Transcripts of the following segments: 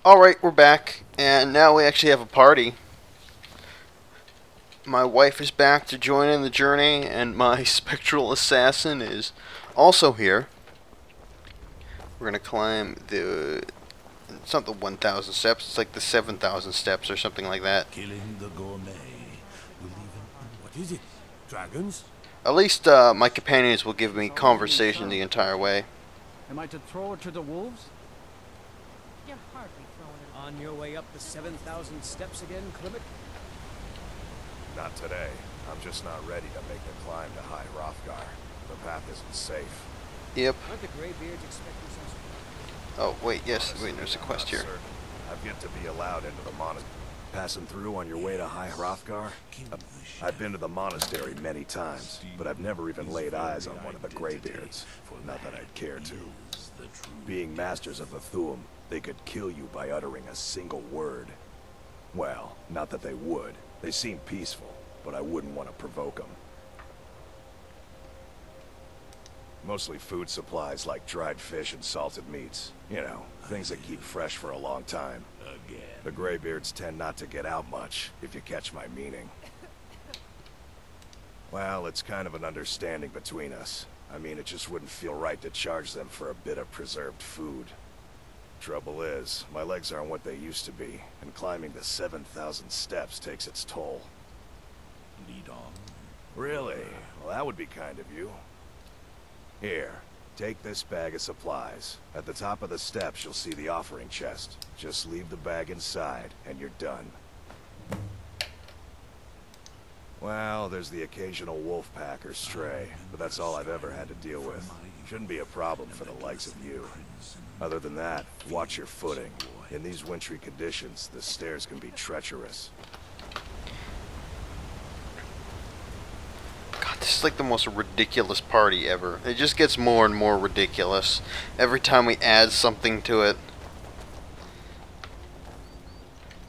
Alright, we're back, and now we actually have a party. My wife is back to join in the journey, and my spectral assassin is also here. We're gonna climb the... It's not the 1,000 steps, it's like the 7,000 steps or something like that. Killing the gourmet will even... What is it? Dragons? At least my companions will give me conversation the entire way. Am I to throw it to the wolves? You're hardly throwing it. On your way up the 7,000 steps again, Clement? Not today. I'm just not ready to make the climb to High Hrothgar. The path isn't safe. Yep. Aren't the Greybeards expecting some... Oh, wait, yes. Wait, there's a quest here. I've yet to be allowed into the monastery. Passing through on your way to High Hrothgar? I've been to the monastery many times, but I've never even laid eyes on one of the Greybeards. Not that I'd care to. Being masters of the Thuum, they could kill you by uttering a single word. Well, not that they would. They seem peaceful, but I wouldn't want to provoke them. Mostly food supplies like dried fish and salted meats. You know, things that keep fresh for a long time. The Greybeards tend not to get out much, if you catch my meaning. Well, it's kind of an understanding between us. I mean, it just wouldn't feel right to charge them for a bit of preserved food. Trouble is, my legs aren't what they used to be, and climbing the 7,000 steps takes its toll. Lead on. Really? Well, that would be kind of you. Here, take this bag of supplies. At the top of the steps, you'll see the offering chest. Just leave the bag inside, and you're done. Well, there's the occasional wolf pack or stray, but that's all I've ever had to deal with. Shouldn't be a problem for the likes of you. Other than that, watch your footing. In these wintry conditions, the stairs can be treacherous. God, this is like the most ridiculous party ever. It just gets more and more ridiculous every time we add something to it.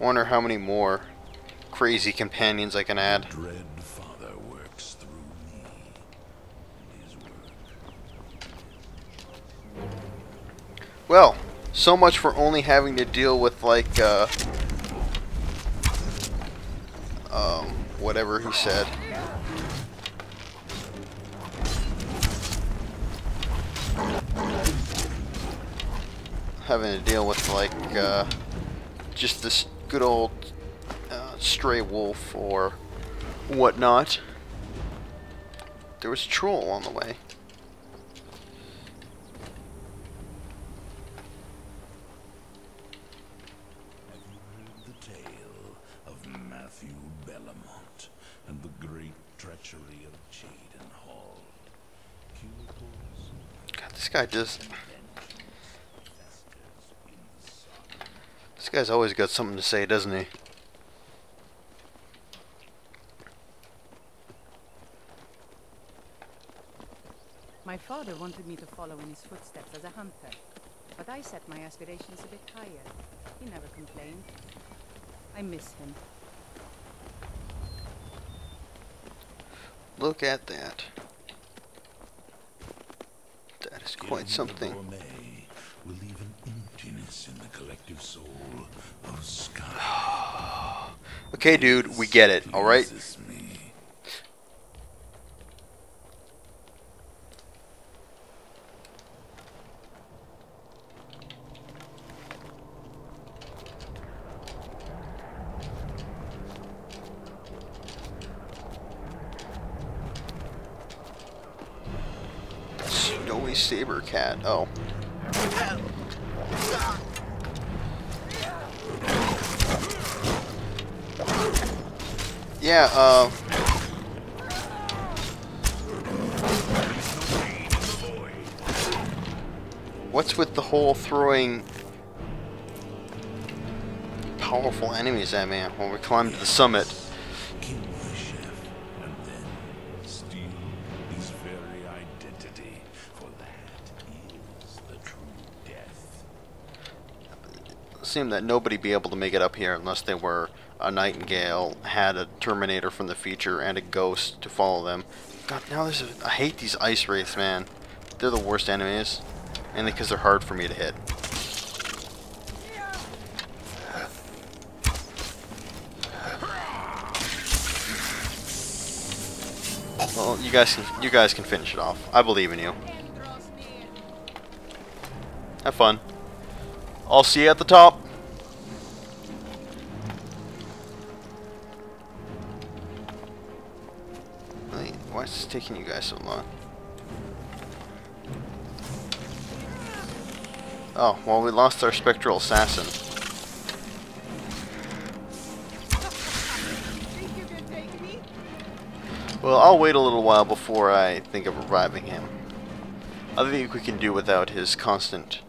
I wonder how many more crazy companions I can add. Dread Father works through me. And his work. Well, so much for only having to deal with like whatever he said. Having to deal with like just this good old stray wolf or whatnot. There was a troll on the way. Have you heard the tale of Matthew Bellamont and the great treachery of Jaden Hall? God, this guy just... This guy's always got something to say, doesn't he? My father wanted me to follow in his footsteps as a hunter, but I set my aspirations a bit higher. He never complained. I miss him. Look at that. That is quite something. Will leave an emptiness in the collective soul of Skyrim. Okay, dude, we get it, alright? Snowy saber cat. Oh. Yeah, what's with the whole throwing powerful enemies at me when we climb to the summit? Kill the chef and then steal his very identity, for that is the true death. It seemed that nobody'd be able to make it up here unless they were a nightingale, had a Terminator from the future, and a ghost to follow them. God, now there's I hate these ice wraiths, man. They're the worst enemies. Mainly because they're hard for me to hit. Well, you guys can finish it off. I believe in you. Have fun. I'll see you at the top. Wait, why is this taking you guys so long? Oh, well, we lost our spectral assassin. Well, I'll wait a little while before I think of reviving him. I think we can do without his constant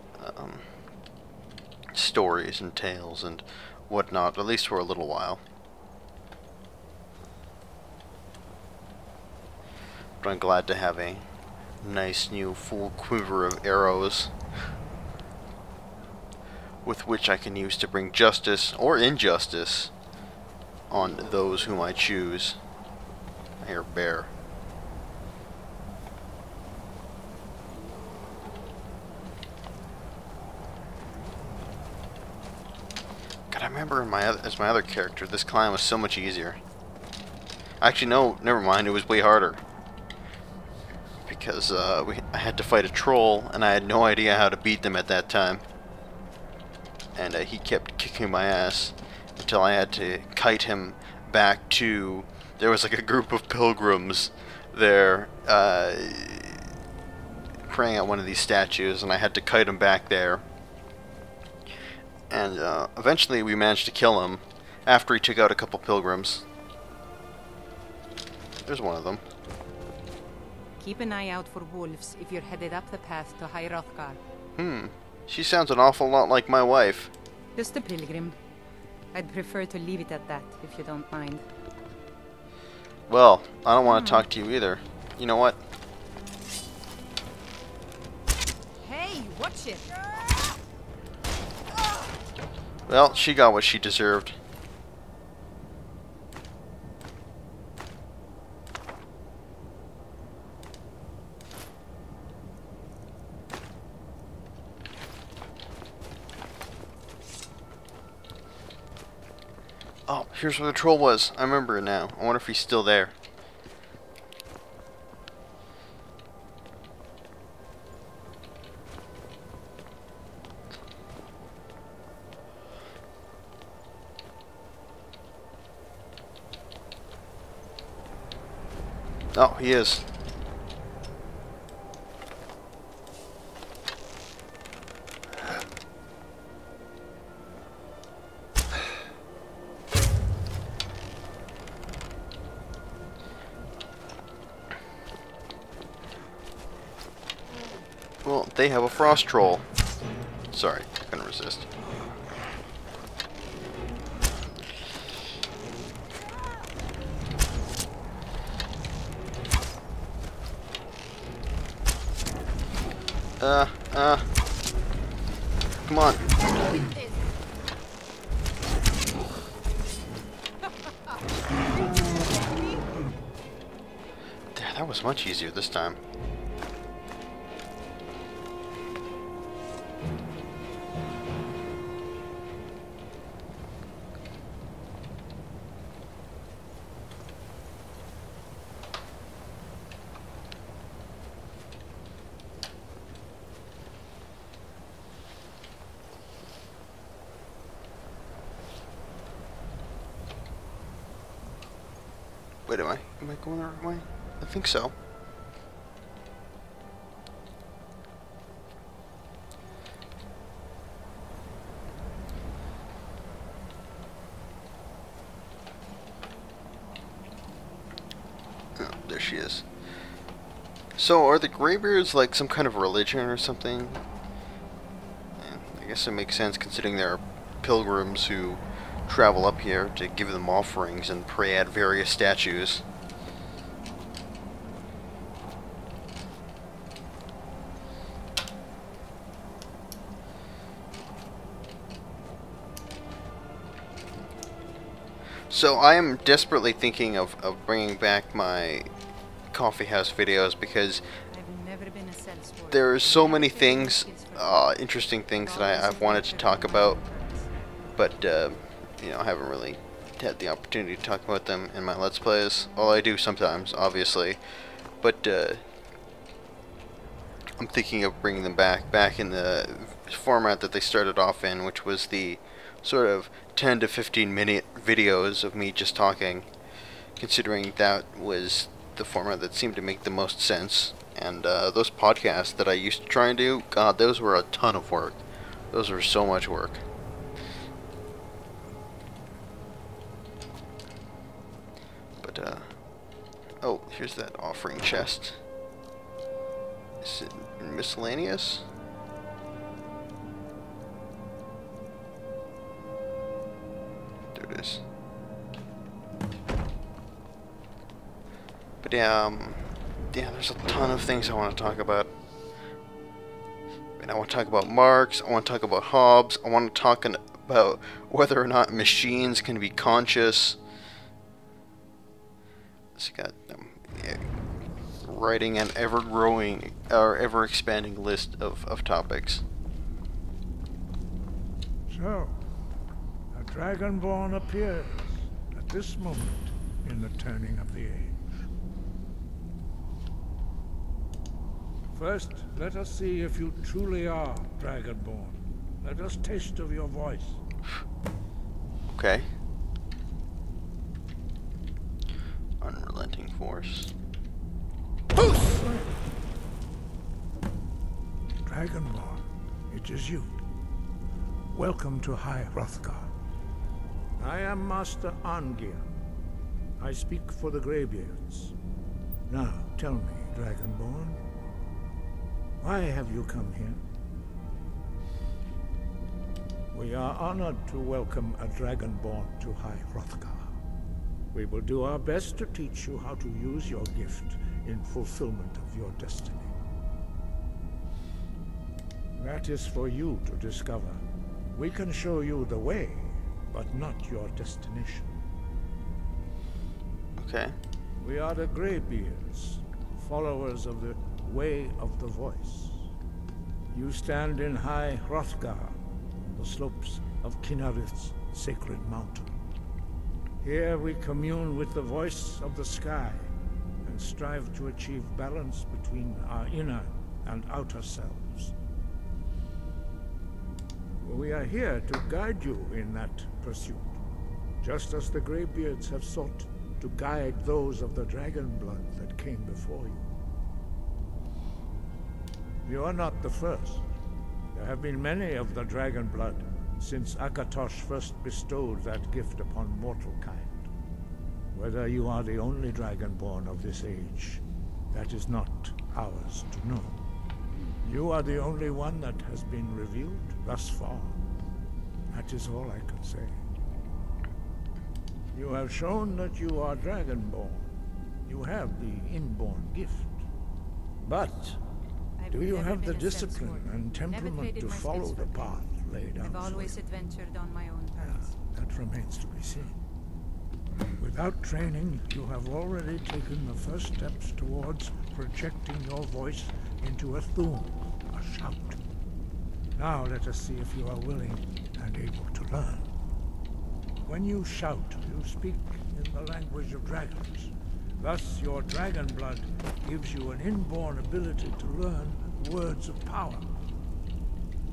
stories and tales and whatnot, at least for a little while. But I'm glad to have a nice new full quiver of arrows with which I can use to bring justice or injustice on those whom I choose. I hear bear. God, I remember as my other character, this climb was so much easier. Actually, no, never mind. It was way harder because I had to fight a troll, and I had no idea how to beat them at that time. And he kept kicking my ass until I had to kite him back to... There was like a group of pilgrims there praying at one of these statues, and I had to kite him back there. And eventually we managed to kill him after he took out a couple pilgrims. There's one of them. Keep an eye out for wolves if you're headed up the path to High Hrothgar. She sounds an awful lot like my wife. Just a pilgrim. I'd prefer to leave it at that, if you don't mind. Well, I don't want to talk to you either. You know what? Hey, watch it! Well, she got what she deserved. Oh, here's where the troll was. I remember it now. I wonder if he's still there. Oh, he is. Well, they have a frost troll. Sorry, I couldn't resist. Come on. There, that was much easier this time. Wait, am I going the right way? I think so. Oh, there she is. So, are the Greybeards like some kind of religion or something? I guess it makes sense considering there are pilgrims who travel up here to give them offerings and pray at various statues. So I am desperately thinking of bringing back my coffee house videos because there's so many things, interesting things that I've wanted to talk about, but you know, I haven't really had the opportunity to talk about them in my Let's Plays. Well, I do sometimes, obviously, But I'm thinking of bringing them back in the format that they started off in, which was the sort of 10 to 15 minute videos of me just talking, considering that was the format that seemed to make the most sense. And those podcasts that I used to try and do, God, those were a ton of work. Those were so much work. But, oh, here's that offering chest. Is it miscellaneous? There it is. But yeah, there's a ton of things I want to talk about. And I want to talk about Marx, I want to talk about Hobbes, I want to talk about whether or not machines can be conscious. So you got writing an ever-growing or ever-expanding list of topics. So, a dragonborn appears at this moment in the turning of the age. First, let us see if you truly are dragonborn. Let us taste of your voice. Okay. Unrelenting force. Dragonborn, it is you. Welcome to High Hrothgar. I am Master Arngir. I speak for the Greybeards. Now, tell me, Dragonborn, why have you come here? We are honored to welcome a Dragonborn to High Hrothgar. We will do our best to teach you how to use your gift in fulfillment of your destiny. That is for you to discover. We can show you the way, but not your destination. Okay. We are the Greybeards, followers of the Way of the Voice. You stand in High Hrothgar, on the slopes of Kinnarith's sacred mountain. Here we commune with the voice of the sky and strive to achieve balance between our inner and outer selves. We are here to guide you in that pursuit, just as the Greybeards have sought to guide those of the dragon blood that came before you. You are not the first. There have been many of the dragon blood since Akatosh first bestowed that gift upon mortal kind. Whether you are the only dragonborn of this age, that is not ours to know. You are the only one that has been revealed thus far. That is all I can say. You have shown that you are dragonborn. You have the inborn gift. But do you have the discipline and temperament to follow the path laid out I've for always you? adventured on my own terms. That remains to be seen. Without training, you have already taken the first steps towards projecting your voice into a thum, a shout. Now let us see if you are willing and able to learn. When you shout, you speak in the language of dragons. Thus, your dragon blood gives you an inborn ability to learn words of power.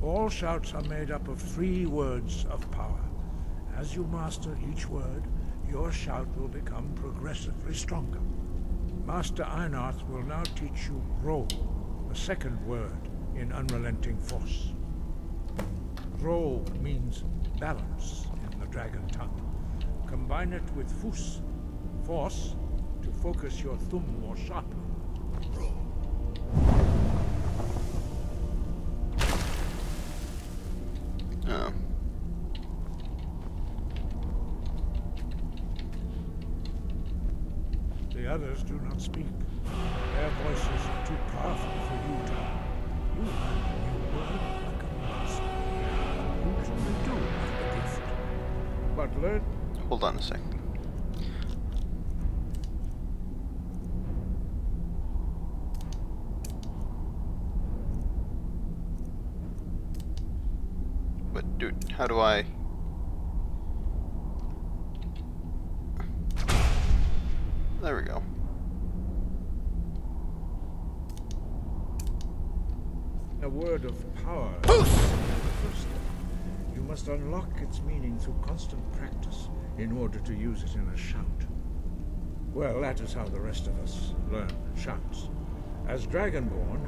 All shouts are made up of 3 words of power. As you master each word, your shout will become progressively stronger. Master Einarth will now teach you Ro, the second word in Unrelenting Force. Ro means balance in the dragon tongue. Combine it with Fus, force, to focus your thumb more sharply. Ro. Oh. The others do not speak. Their voices are too powerful for you to... You learn a new word like a monster. You truly do have the gift. But learn... Hold on a second. But dude, how do I... There we go. word of power. First step. You must unlock its meaning through constant practice in order to use it in a shout. Well, that is how the rest of us learn shouts. As Dragonborn,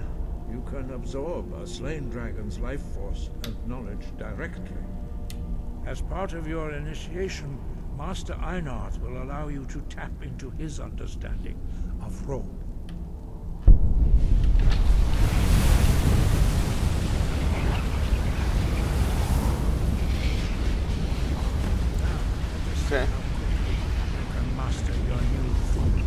you can absorb a slain dragon's life force and knowledge directly. As part of your initiation, Master Einarth will allow you to tap into his understanding of rope. Okay. You can master your new form.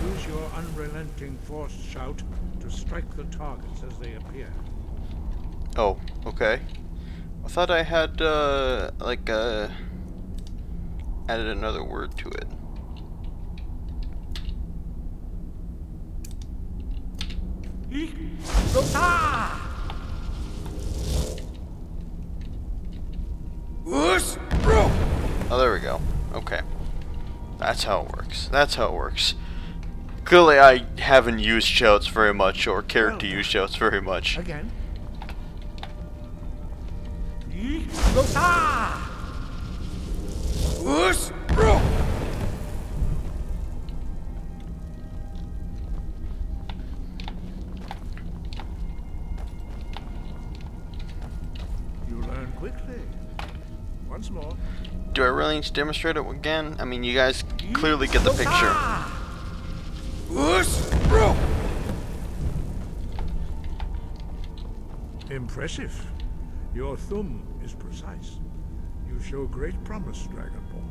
Use your unrelenting force shout to strike the targets as they appear. Oh, okay. I thought I had, added another word to it. Oh, there we go. Okay. That's how it works. That's how it works. Clearly I haven't used shouts very much, or cared to use shouts very much. Again. You learn quickly. Once more. Do I really need to demonstrate it again? I mean, you guys clearly get the picture. Impressive. Your thumb is precise. You show great promise, Dragonborn.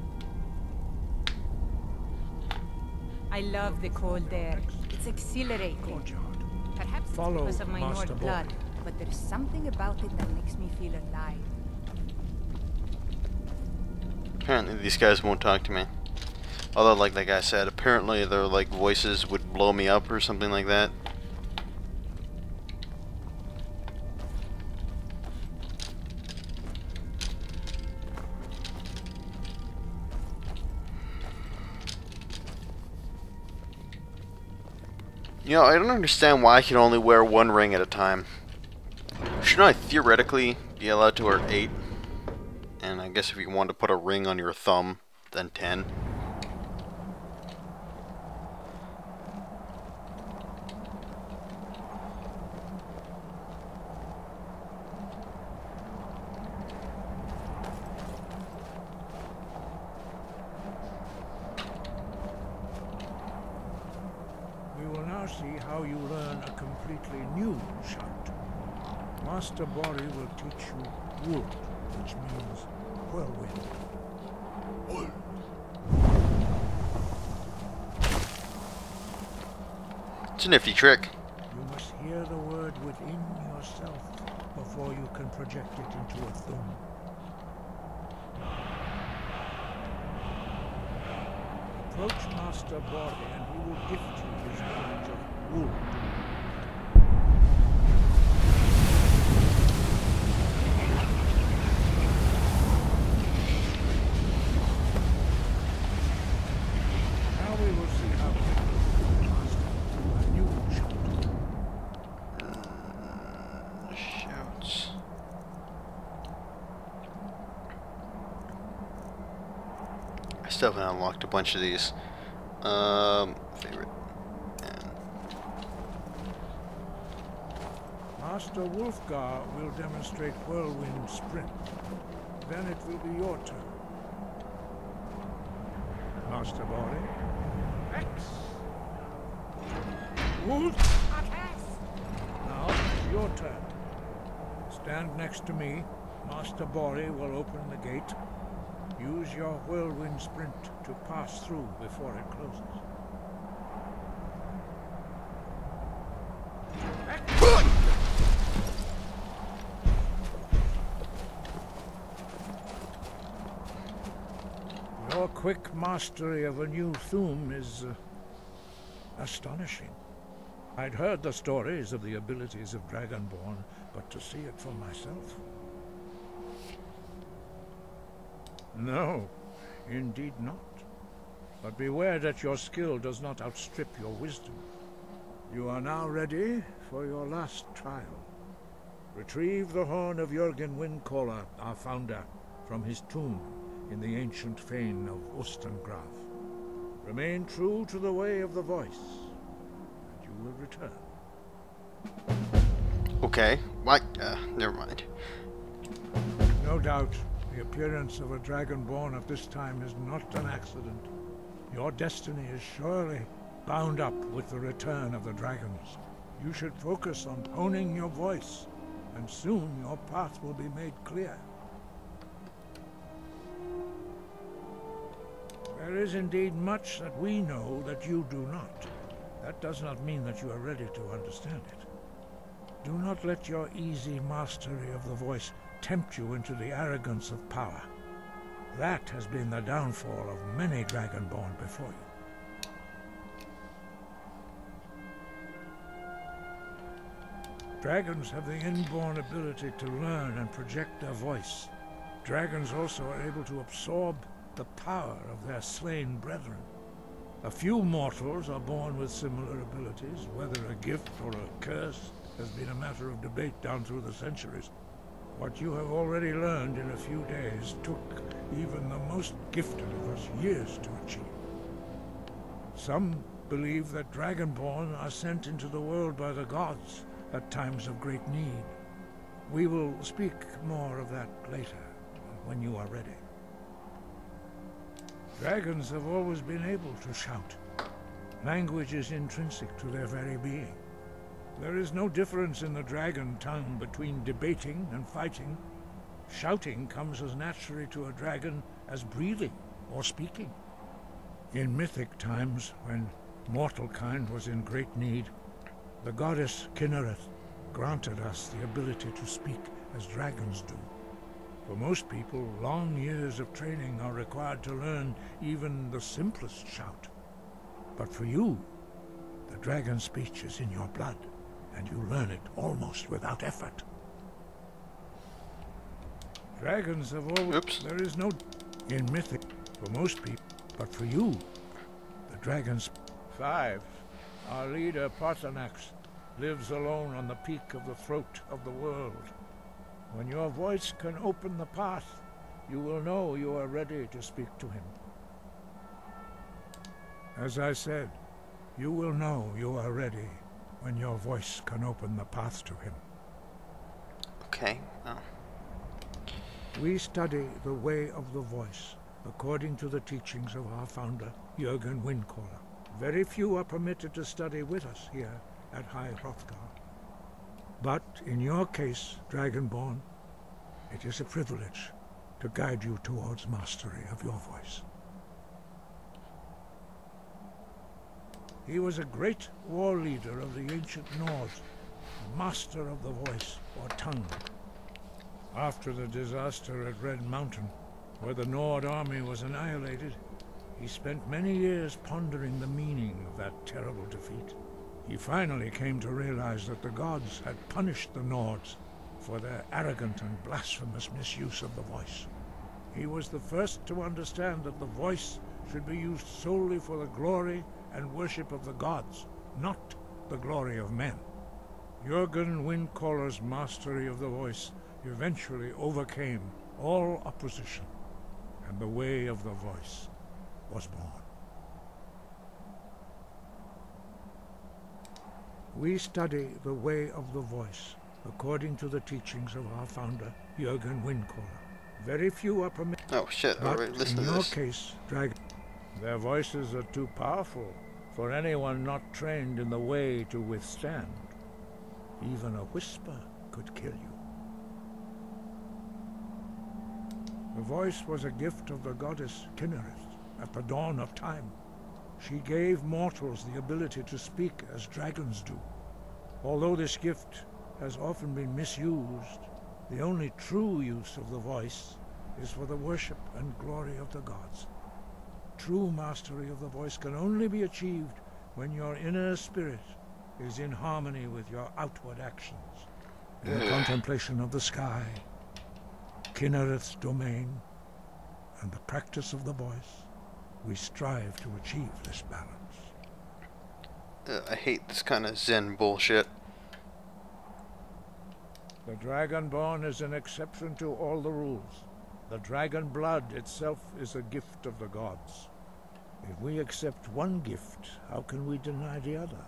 I love the cold air. It's exhilarating. Courtyard. Perhaps it's Follow because of my Master Nord Boy. blood, but there's something about it that makes me feel alive. Apparently these guys won't talk to me. Although, like that guy said, apparently their like voices would blow me up or something like that. You know, I don't understand why I can only wear one ring at a time. Shouldn't I theoretically be allowed to wear 8? And I guess if you want to put a ring on your thumb, then 10. We will now see how you learn a completely new shout. Master Bori will teach you wood, which means whirlwind. It's a nifty trick. You must hear the word within yourself before you can project it into a thumb. Approach Master Bori and he will gift you his knowledge of wood. Now we will see how quickly you can master a new shout. Shouts. I still haven't unlocked a bunch of these. Favorite. And Master Hrothgar will demonstrate whirlwind sprint. Then it will be your turn. Master Bori. X. Wolf. Now it's your turn. Stand next to me. Master Bori will open the gate. Use your whirlwind sprint to pass through before it closes. Your quick mastery of a new thum is astonishing. I'd heard the stories of the abilities of Dragonborn, but to see it for myself... No, indeed not. But beware that your skill does not outstrip your wisdom. You are now ready for your last trial. Retrieve the horn of Jürgen Windcaller, our founder, from his tomb in the ancient fane of Ostengraf. Remain true to the way of the voice, and you will return. Okay. What? Never mind. No doubt, the appearance of a dragonborn at this time is not an accident. Your destiny is surely bound up with the return of the dragons. You should focus on honing your voice, and soon your path will be made clear. There is indeed much that we know that you do not. That does not mean that you are ready to understand it. Do not let your easy mastery of the voice tempt you into the arrogance of power. That has been the downfall of many dragonborn before you. Dragons have the inborn ability to learn and project their voice. Dragons also are able to absorb the power of their slain brethren. A few mortals are born with similar abilities. Whether a gift or a curse has been a matter of debate down through the centuries. What you have already learned in a few days took even the most gifted of us years to achieve. Some believe that dragonborn are sent into the world by the gods at times of great need. We will speak more of that later, when you are ready. Dragons have always been able to shout. Language is intrinsic to their very being. There is no difference in the dragon tongue between debating and fighting. Shouting comes as naturally to a dragon as breathing or speaking. In mythic times, when mortal kind was in great need, the goddess Kinnereth granted us the ability to speak as dragons do. For most people, long years of training are required to learn even the simplest shout. But for you, the dragon speech is in your blood, and you learn it almost without effort. Dragons have always... Oops. There is no... in mythic for most people, but for you, the dragons... 5. Our leader, Parthenax, lives alone on the peak of the throat of the world. When your voice can open the path, you will know you are ready to speak to him. As I said, you will know you are ready when your voice can open the path to him. Okay. Oh. We study the way of the voice, according to the teachings of our founder, Jürgen Windcaller. Very few are permitted to study with us here at High Hrothgar. But in your case, Dragonborn, it is a privilege to guide you towards mastery of your voice. He was a great war leader of the ancient Nords, a master of the voice, or tongue. After the disaster at Red Mountain, where the Nord army was annihilated, he spent many years pondering the meaning of that terrible defeat. He finally came to realize that the gods had punished the Nords for their arrogant and blasphemous misuse of the voice. He was the first to understand that the voice should be used solely for the glory and worship of the gods, not the glory of men. Jürgen Windcaller's mastery of the voice eventually overcame all opposition, and the way of the voice was born. We study the way of the voice according to the teachings of our founder, Jürgen Windcaller. Very few are permitted. Oh shit! But Already listen in to your this. case, dragon, their voices are too powerful for anyone not trained in the way to withstand. Even a whisper could kill you. The voice was a gift of the goddess Kinnereth at the dawn of time. She gave mortals the ability to speak as dragons do. Although this gift has often been misused, the only true use of the voice is for the worship and glory of the gods. True mastery of the voice can only be achieved when your inner spirit is in harmony with your outward actions. In the contemplation of the sky, Kinnereth's domain, and the practice of the voice, We strive to achieve this balance. I hate this kind of Zen bullshit. The Dragonborn is an exception to all the rules. The dragon blood itself is a gift of the gods. If we accept one gift, how can we deny the other?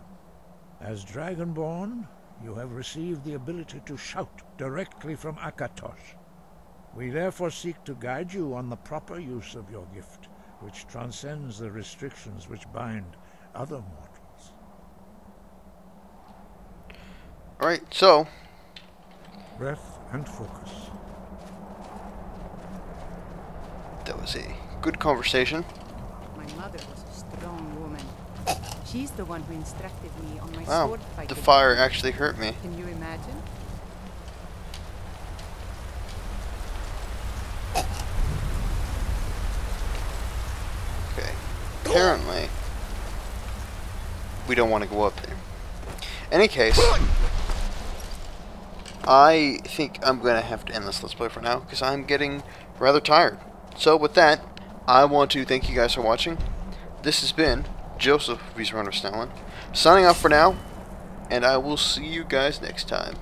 As Dragonborn, you have received the ability to shout directly from Akatosh. We therefore seek to guide you on the proper use of your gift, which transcends the restrictions which bind other mortals. Alright, so... Breath and focus. that was a good conversation. My mother was a strong woman. She's the one who instructed me on my Wow, sword fight. the fire actually hurt me. Can you imagine? Okay, apparently we don't want to go up there. Any case, I think I'm going to have to end this Let's Play for now, because I'm getting rather tired. So with that, I want to thank you guys for watching. This has been Joseph, Stalin, signing off for now, and I will see you guys next time.